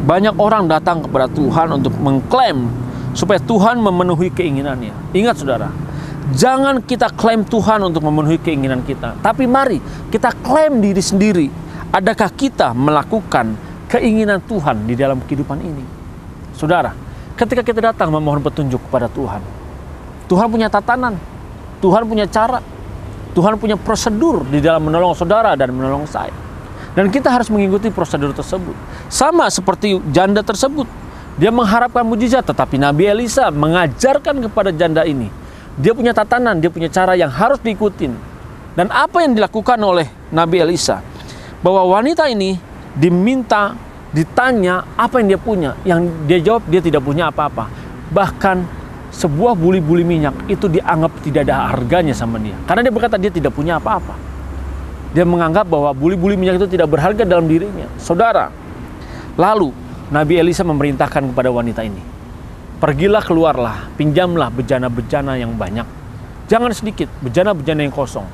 Banyak orang datang kepada Tuhan untuk mengklaim supaya Tuhan memenuhi keinginannya. Ingat saudara, jangan kita klaim Tuhan untuk memenuhi keinginan kita, tapi mari kita klaim diri sendiri. Adakah kita melakukan keinginan Tuhan di dalam kehidupan ini? Saudara, ketika kita datang memohon petunjuk kepada Tuhan, Tuhan punya tatanan, Tuhan punya cara, Tuhan punya prosedur di dalam menolong saudara dan menolong saya. Dan kita harus mengikuti prosedur tersebut. Sama seperti janda tersebut. Dia mengharapkan mujizat, tetapi Nabi Elisa mengajarkan kepada janda ini. Dia punya tatanan, dia punya cara yang harus diikutin. Dan apa yang dilakukan oleh Nabi Elisa? Bahwa wanita ini ditanya apa yang dia punya. Yang dia jawab dia tidak punya apa-apa. Bahkan sebuah buli-buli minyak itu dianggap tidak ada harganya sama dia. Karena dia berkata dia tidak punya apa-apa. Dia menganggap bahwa buli-buli minyak itu tidak berharga dalam dirinya. Saudara, lalu Nabi Elisa memerintahkan kepada wanita ini, pergilah, keluarlah, pinjamlah bejana-bejana yang banyak. Jangan sedikit, bejana-bejana yang kosong.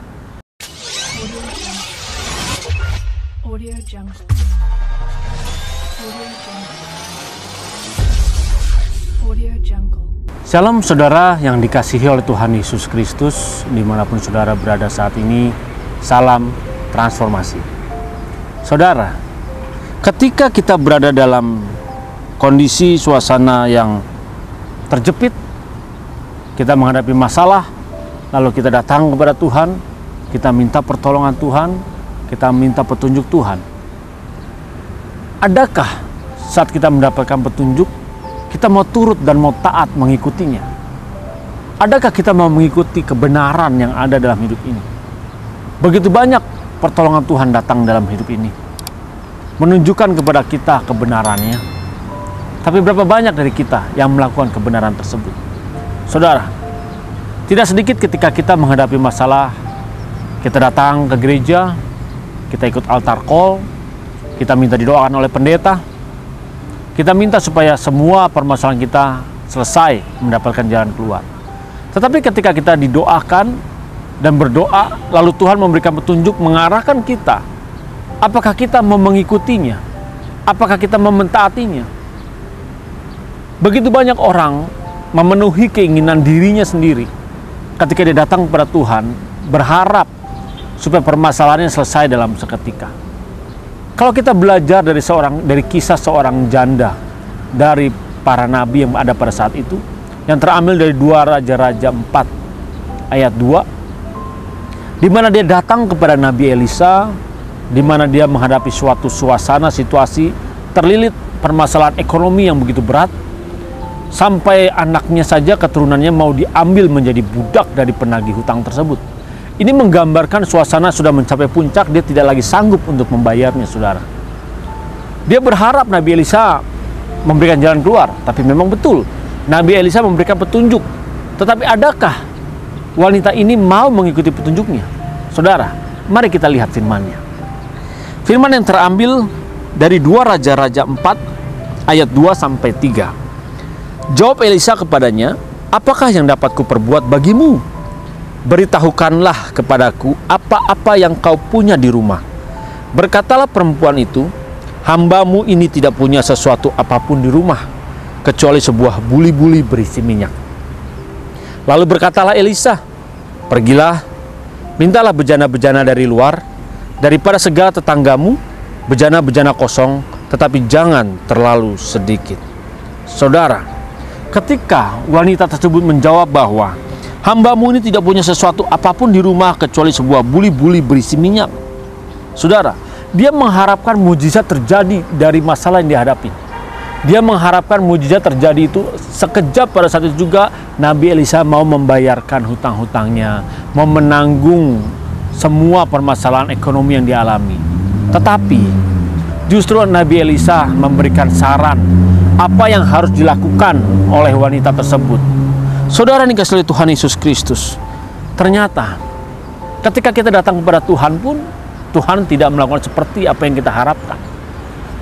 Audio Jungle. Audio Jungle. Shalom saudara yang dikasihi oleh Tuhan Yesus Kristus, dimanapun saudara berada saat ini. Salam transformasi. Saudara, ketika kita berada dalam kondisi suasana yang terjepit, kita menghadapi masalah, lalu kita datang kepada Tuhan, kita minta pertolongan Tuhan, kita minta petunjuk Tuhan. Adakah saat kita mendapatkan petunjuk, kita mau turut dan mau taat mengikutinya? Adakah kita mau mengikuti kebenaran yang ada dalam hidup ini? Begitu banyak pertolongan Tuhan datang dalam hidup ini, menunjukkan kepada kita kebenarannya. Tapi berapa banyak dari kita yang melakukan kebenaran tersebut? Saudara, tidak sedikit ketika kita menghadapi masalah, kita datang ke gereja, kita ikut altar call, kita minta didoakan oleh pendeta, kita minta supaya semua permasalahan kita selesai, mendapatkan jalan keluar. Tetapi ketika kita didoakan dan berdoa, lalu Tuhan memberikan petunjuk mengarahkan kita, apakah kita mau mengikutinya? Apakah kita mau mentaatinya? Begitu banyak orang memenuhi keinginan dirinya sendiri ketika dia datang kepada Tuhan, berharap supaya permasalahannya selesai dalam seketika. Kalau kita belajar dari kisah seorang janda dari para nabi yang ada pada saat itu, yang terambil dari 2 Raja-Raja 4 ayat 2, di mana dia datang kepada Nabi Elisa, di mana dia menghadapi suatu suasana, situasi terlilit permasalahan ekonomi yang begitu berat, sampai anaknya saja, keturunannya mau diambil menjadi budak dari penagih hutang tersebut. Ini menggambarkan suasana sudah mencapai puncak, dia tidak lagi sanggup untuk membayarnya, saudara. Dia berharap Nabi Elisa memberikan jalan keluar, tapi memang betul, Nabi Elisa memberikan petunjuk. Tetapi adakah wanita ini mau mengikuti petunjuknya? Saudara, mari kita lihat firman-Nya. Firman yang terambil dari 2 Raja-Raja 4 ayat 2 sampai 3. Jawab Elisa kepadanya, apakah yang dapat kuperbuat bagimu? Beritahukanlah kepadaku apa-apa yang kau punya di rumah. Berkatalah perempuan itu, hambamu ini tidak punya sesuatu apapun di rumah, kecuali sebuah buli-buli berisi minyak. Lalu berkatalah Elisa, pergilah, mintalah bejana-bejana dari luar, daripada segala tetanggamu, bejana-bejana kosong, tetapi jangan terlalu sedikit. Saudara, ketika wanita tersebut menjawab bahwa hambamu ini tidak punya sesuatu apapun di rumah kecuali sebuah buli-buli berisi minyak, saudara, dia mengharapkan mujizat terjadi dari masalah yang dihadapi. Dia mengharapkan mujizat terjadi itu sekejap. Pada saat itu juga Nabi Elisa mau membayarkan hutang-hutangnya, mau menanggung semua permasalahan ekonomi yang dialami. Tetapi justru Nabi Elisa memberikan saran apa yang harus dilakukan oleh wanita tersebut. Saudara yang dikasihi Tuhan Yesus Kristus, ternyata ketika kita datang kepada Tuhan pun, Tuhan tidak melakukan seperti apa yang kita harapkan.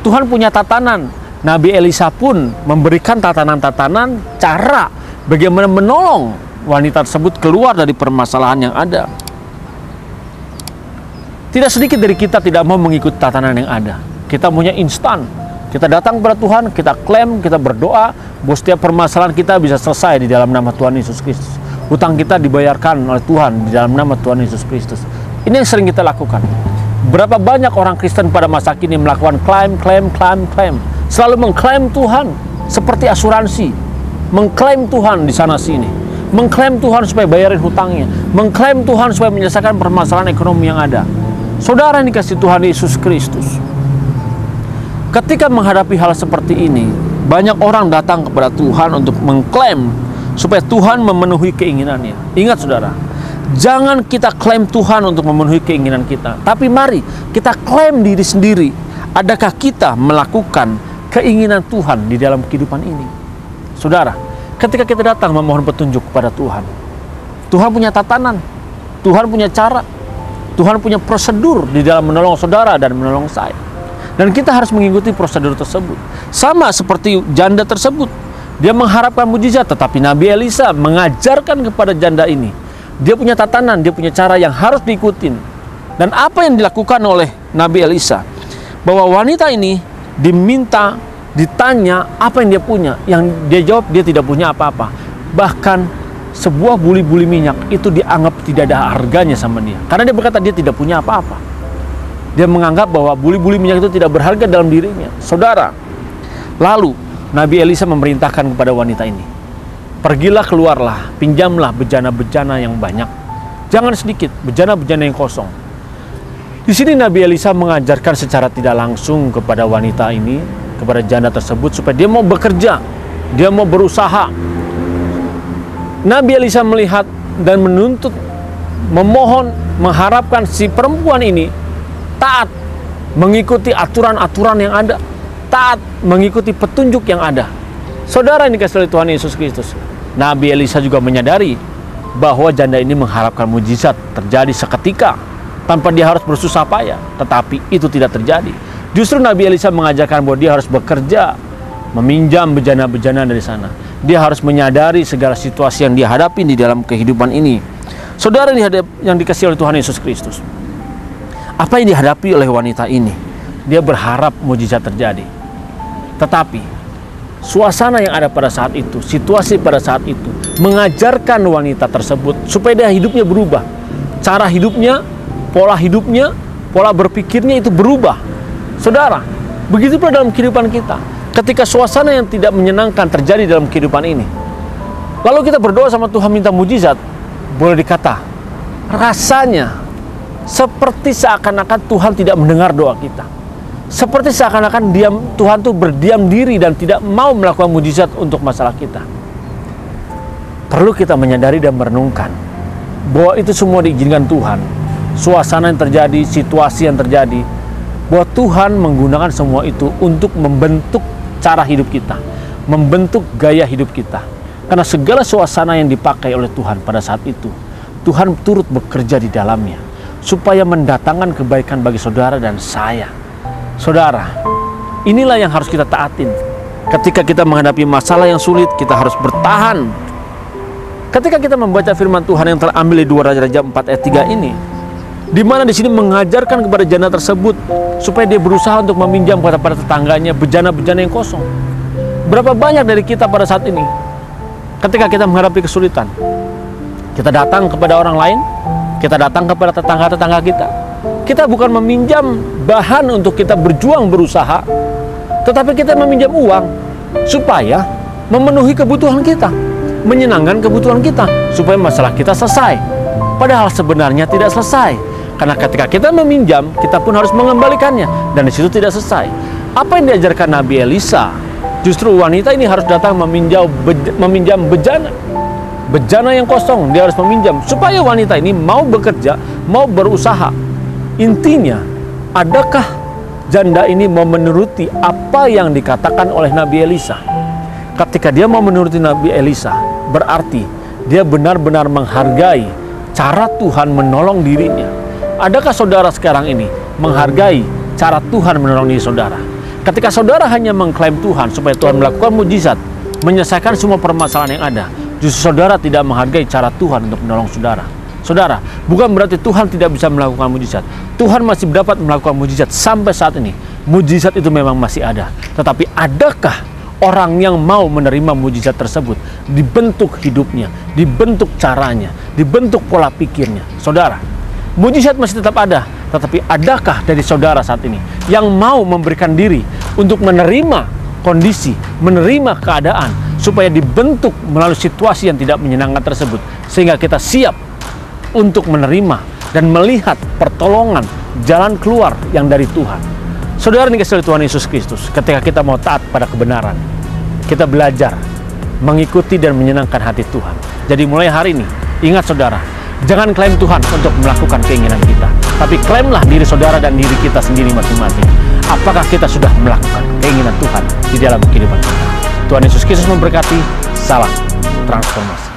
Tuhan punya tatanan. Nabi Elisa pun memberikan tatanan-tatanan cara bagaimana menolong wanita tersebut keluar dari permasalahan yang ada. Tidak sedikit dari kita tidak mau mengikuti tatanan yang ada. Kita punya instan, Kita datang kepada Tuhan, kita klaim, kita berdoa bahwa setiap permasalahan kita bisa selesai di dalam nama Tuhan Yesus Kristus. Hutang kita dibayarkan oleh Tuhan di dalam nama Tuhan Yesus Kristus. Ini yang sering kita lakukan. Berapa banyak orang Kristen pada masa kini melakukan klaim. Selalu mengklaim Tuhan seperti asuransi. Mengklaim Tuhan di sana sini. Mengklaim Tuhan supaya bayarin hutangnya. Mengklaim Tuhan supaya menyelesaikan permasalahan ekonomi yang ada. Saudara yang dikasihi Tuhan Yesus Kristus, ketika menghadapi hal seperti ini, banyak orang datang kepada Tuhan untuk mengklaim supaya Tuhan memenuhi keinginannya. Ingat saudara, jangan kita klaim Tuhan untuk memenuhi keinginan kita, tapi mari kita klaim diri sendiri. Adakah kita melakukan keinginan Tuhan di dalam kehidupan ini? Saudara, ketika kita datang memohon petunjuk kepada Tuhan, Tuhan punya tatanan, Tuhan punya cara, Tuhan punya prosedur di dalam menolong saudara dan menolong saya. Dan kita harus mengikuti prosedur tersebut. Sama seperti janda tersebut. Dia mengharapkan mujizat, tetapi Nabi Elisa mengajarkan kepada janda ini. Dia punya tatanan, dia punya cara yang harus diikutin. Dan apa yang dilakukan oleh Nabi Elisa? Bahwa wanita ini diminta, ditanya apa yang dia punya. Yang dia jawab dia tidak punya apa-apa. Bahkan sebuah buli-buli minyak itu dianggap tidak ada harganya sama dia. Karena dia berkata dia tidak punya apa-apa. Dia menganggap bahwa buli-buli minyak itu tidak berharga dalam dirinya. Saudara, lalu Nabi Elisa memerintahkan kepada wanita ini, pergilah, keluarlah, pinjamlah bejana-bejana yang banyak. Jangan sedikit, bejana-bejana yang kosong. Di sini Nabi Elisa mengajarkan secara tidak langsung kepada wanita ini, kepada janda tersebut, supaya dia mau bekerja, dia mau berusaha. Nabi Elisa melihat dan menuntut, memohon, mengharapkan si perempuan ini taat mengikuti aturan-aturan yang ada, taat mengikuti petunjuk yang ada. Saudara yang dikasihi oleh Tuhan Yesus Kristus, Nabi Elisa juga menyadari bahwa janda ini mengharapkan mujizat terjadi seketika tanpa dia harus bersusah payah, tetapi itu tidak terjadi. Justru Nabi Elisa mengajarkan bahwa dia harus bekerja, meminjam bejana-bejana dari sana. Dia harus menyadari segala situasi yang dia hadapi di dalam kehidupan ini. Saudara yang dikasihi oleh Tuhan Yesus Kristus, apa yang dihadapi oleh wanita ini? Dia berharap mujizat terjadi. Tetapi suasana yang ada pada saat itu, situasi pada saat itu mengajarkan wanita tersebut supaya dia hidupnya berubah. Cara hidupnya, pola berpikirnya itu berubah. Saudara, begitu pula dalam kehidupan kita. Ketika suasana yang tidak menyenangkan terjadi dalam kehidupan ini, lalu kita berdoa sama Tuhan minta mujizat, boleh dikata rasanya seperti seakan-akan Tuhan tidak mendengar doa kita. Seperti seakan-akan Tuhan tuh berdiam diri dan tidak mau melakukan mujizat untuk masalah kita. Perlu kita menyadari dan merenungkan bahwa itu semua diizinkan Tuhan. Suasana yang terjadi, situasi yang terjadi, bahwa Tuhan menggunakan semua itu untuk membentuk cara hidup kita, membentuk gaya hidup kita. Karena segala suasana yang dipakai oleh Tuhan pada saat itu, Tuhan turut bekerja di dalamnya supaya mendatangkan kebaikan bagi saudara dan saya. Saudara, inilah yang harus kita taatin. Ketika kita menghadapi masalah yang sulit, kita harus bertahan. Ketika kita membaca firman Tuhan yang terambil di 2 Raja-Raja 4 ayat 3 ini, di mana di sini mengajarkan kepada janda tersebut supaya dia berusaha untuk meminjam kepada tetangganya bejana-bejana yang kosong. Berapa banyak dari kita pada saat ini, ketika kita menghadapi kesulitan, kita datang kepada orang lain, kita datang kepada tetangga-tetangga kita. Kita bukan meminjam bahan untuk kita berjuang berusaha, tetapi kita meminjam uang supaya memenuhi kebutuhan kita, menyenangkan kebutuhan kita, supaya masalah kita selesai. Padahal sebenarnya tidak selesai. Karena ketika kita meminjam, kita pun harus mengembalikannya, dan di situ tidak selesai. Apa yang diajarkan Nabi Elisa? Justru wanita ini harus datang meminjam bejana yang kosong. Dia harus meminjam supaya wanita ini mau bekerja, mau berusaha. Intinya, adakah janda ini mau menuruti apa yang dikatakan oleh Nabi Elisa? Ketika dia mau menuruti Nabi Elisa, berarti dia benar-benar menghargai cara Tuhan menolong dirinya. Adakah saudara sekarang ini menghargai cara Tuhan menolong diri saudara? Ketika saudara hanya mengklaim Tuhan supaya Tuhan melakukan mujizat, menyelesaikan semua permasalahan yang ada, justru saudara tidak menghargai cara Tuhan untuk menolong saudara. Saudara, bukan berarti Tuhan tidak bisa melakukan mujizat. Tuhan masih dapat melakukan mujizat sampai saat ini. mujizat itu memang masih ada. Tetapi adakah orang yang mau menerima mujizat tersebut, dibentuk hidupnya, dibentuk caranya, dibentuk pola pikirnya? Saudara, mujizat masih tetap ada, tetapi adakah dari saudara saat ini yang mau memberikan diri untuk menerima kondisi, menerima keadaan, supaya dibentuk melalui situasi yang tidak menyenangkan tersebut, sehingga kita siap untuk menerima dan melihat pertolongan, jalan keluar yang dari Tuhan? Saudara yang dikasihi Tuhan Yesus Kristus, ketika kita mau taat pada kebenaran, kita belajar mengikuti dan menyenangkan hati Tuhan. Jadi mulai hari ini, ingat saudara, jangan klaim Tuhan untuk melakukan keinginan kita, tapi klaimlah diri saudara dan diri kita sendiri masing-masing. Apakah kita sudah melakukan keinginan Tuhan di dalam kehidupan kita? Tuhan Yesus Kristus memberkati. Salam transformasi.